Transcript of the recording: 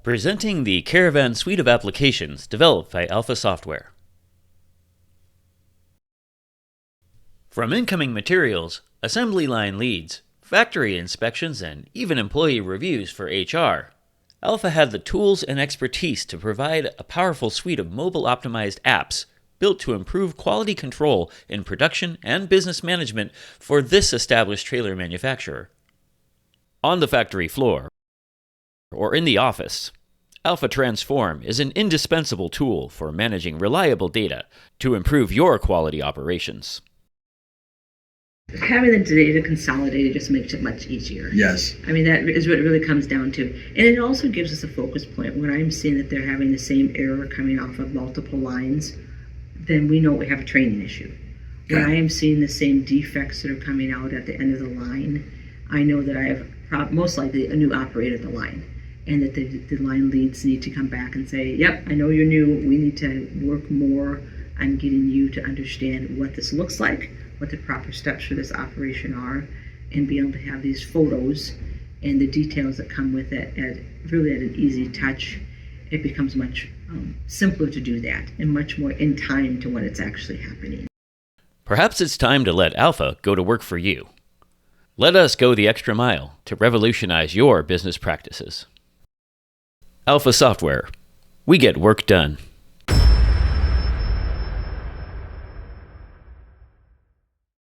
Presenting the Karavan suite of applications developed by Alpha Software. From incoming materials, assembly line leads, factory inspections, and even employee reviews for HR, Alpha had the tools and expertise to provide a powerful suite of mobile-optimized apps built to improve quality control in production and business management for this established trailer manufacturer. On the factory floor, or in the office, Alpha Transform is an indispensable tool for managing reliable data to improve your quality operations. Having the data consolidated just makes it much easier. Yes. I mean, that is what it really comes down to. And it also gives us a focus point. When I'm seeing that they're having the same error coming off of multiple lines, then we know we have a training issue. When I am seeing the same defects that are coming out at the end of the line, I know that I have most likely a new operator at the line, and that the line leads need to come back and say, yep, I know you're new. We need to work more on getting you to understand what this looks like, what the proper steps for this operation are, and be able to have these photos and the details that come with it at an easy touch. It becomes much simpler to do that and much more in time to when it's actually happening. Perhaps it's time to let Alpha go to work for you. Let us go the extra mile to revolutionize your business practices. Alpha Software. We get work done.